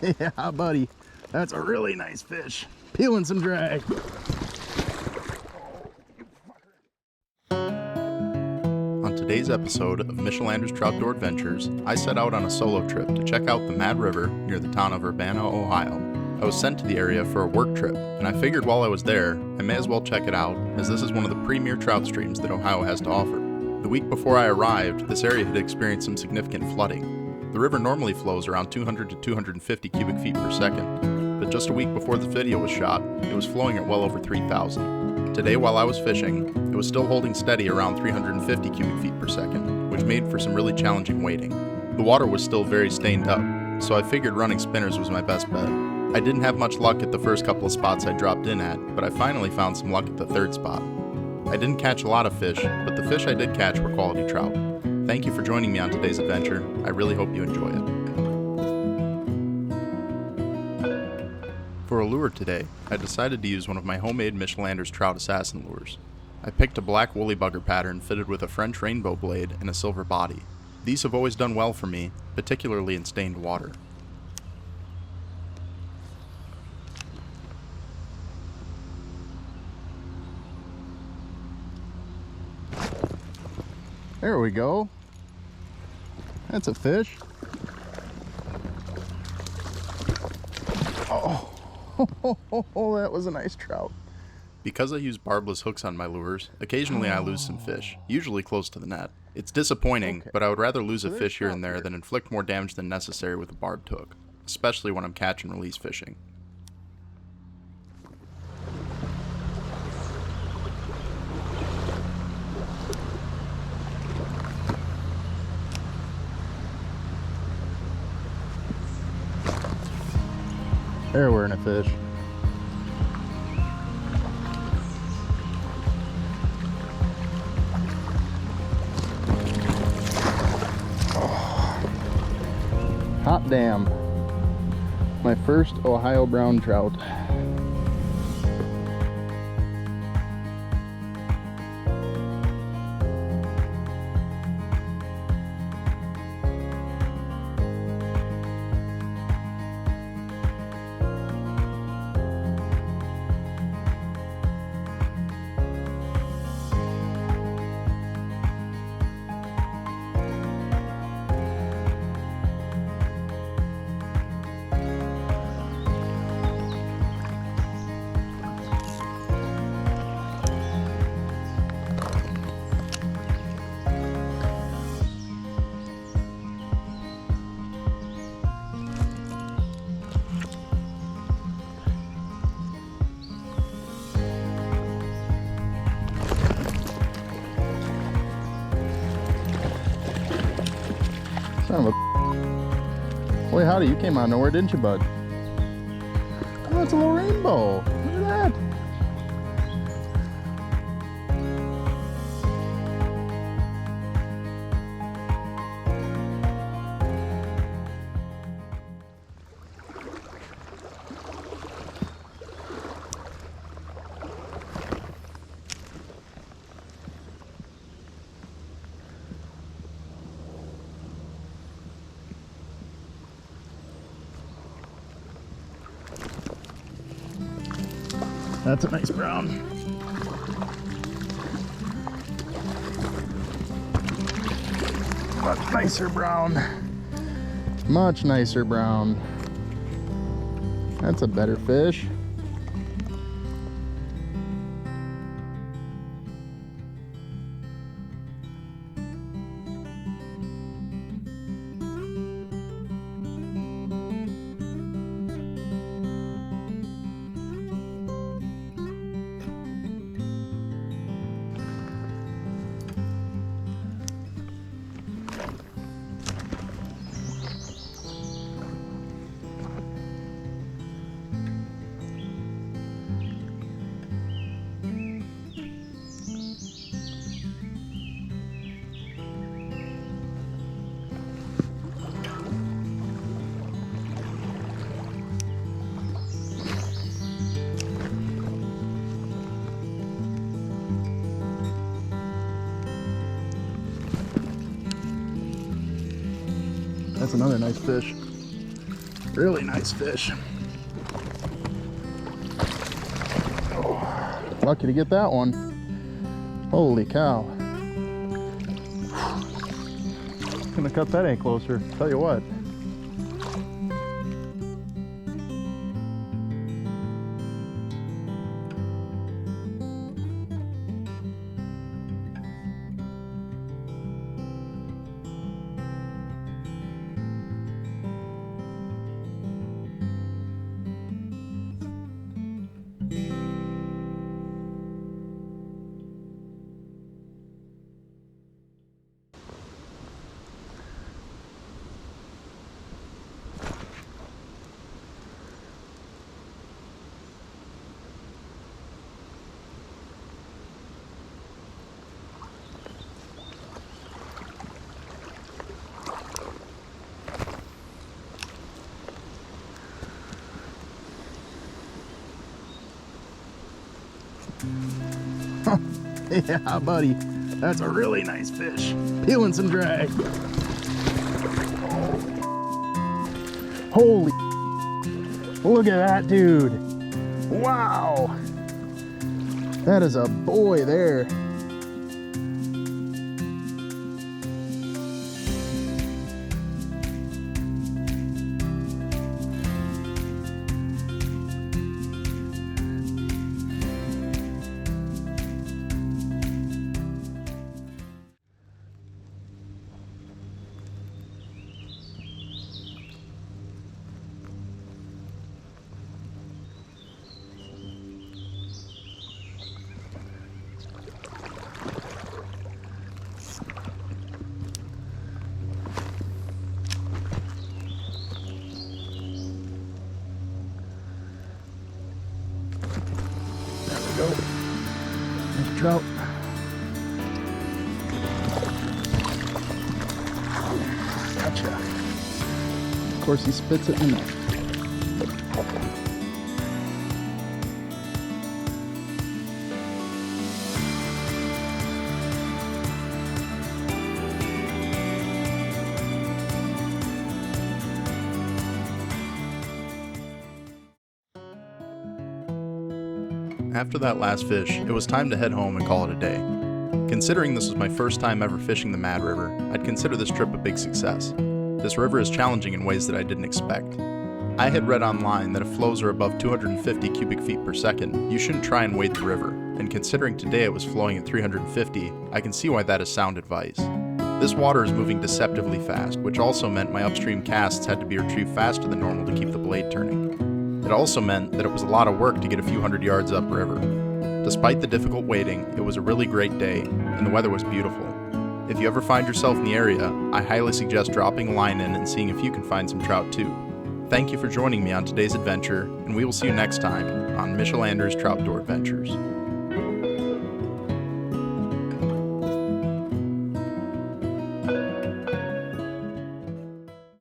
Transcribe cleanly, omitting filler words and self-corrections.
Yeah, buddy. That's a really nice fish. Peeling some drag. On today's episode of Michilander's Troutdoor Adventures, I set out on a solo trip to check out the Mad River near the town of Urbana, Ohio. I was sent to the area for a work trip, and I figured while I was there, I may as well check it out, as this is one of the premier trout streams that Ohio has to offer. The week before I arrived, this area had experienced some significant flooding. The river normally flows around 200 to 250 cubic feet per second, but just a week before the video was shot, it was flowing at well over 3,000. Today, while I was fishing, it was still holding steady around 350 cubic feet per second, which made for some really challenging wading. The water was still very stained up, so I figured running spinners was my best bet. I didn't have much luck at the first couple of spots I dropped in at, but I finally found some luck at the third spot. I didn't catch a lot of fish, but the fish I did catch were quality trout. Thank you for joining me on today's adventure. I really hope you enjoy it. For a lure today, I decided to use one of my homemade Michilander's Trout Assassin lures. I picked a black woolly bugger pattern fitted with a French rainbow blade and a silver body. These have always done well for me, particularly in stained water. There we go. That's a fish. Oh, that was a nice trout. Because I use barbless hooks on my lures, occasionally I lose some fish, usually close to the net. It's disappointing, but I would rather lose a fish here and there than inflict more damage than necessary with a barbed hook, especially when I'm catch and release fishing. There, we're in a fish. Oh. Hot damn. My first Ohio brown trout. Son of a... Boy, howdy, you came out of nowhere, didn't you, bud? Oh, it's a little rainbow. Look at that. That's a nice brown. Much nicer brown. Much nicer brown. That's a better fish. That's another nice fish. Really nice fish. Oh, lucky to get that one. Holy cow. Gonna cut that ain't closer, tell you what. Yeah, buddy, that's a really nice fish. Peeling some drag. Holy, look at that dude. Wow, that is a boy there. Go. Nice trout. Gotcha. Of course, he spits it in the net. After that last fish, it was time to head home and call it a day. Considering this was my first time ever fishing the Mad River, I'd consider this trip a big success. This river is challenging in ways that I didn't expect. I had read online that if flows are above 250 cubic feet per second, you shouldn't try and wade the river, and considering today it was flowing at 350, I can see why that is sound advice. This water is moving deceptively fast, which also meant my upstream casts had to be retrieved faster than normal to keep the blade turning. It also meant that it was a lot of work to get a few hundred yards upriver. Despite the difficult wading, it was a really great day, and the weather was beautiful. If you ever find yourself in the area, I highly suggest dropping a line in and seeing if you can find some trout too. Thank you for joining me on today's adventure, and we will see you next time on Michilander's Troutdoor Adventures.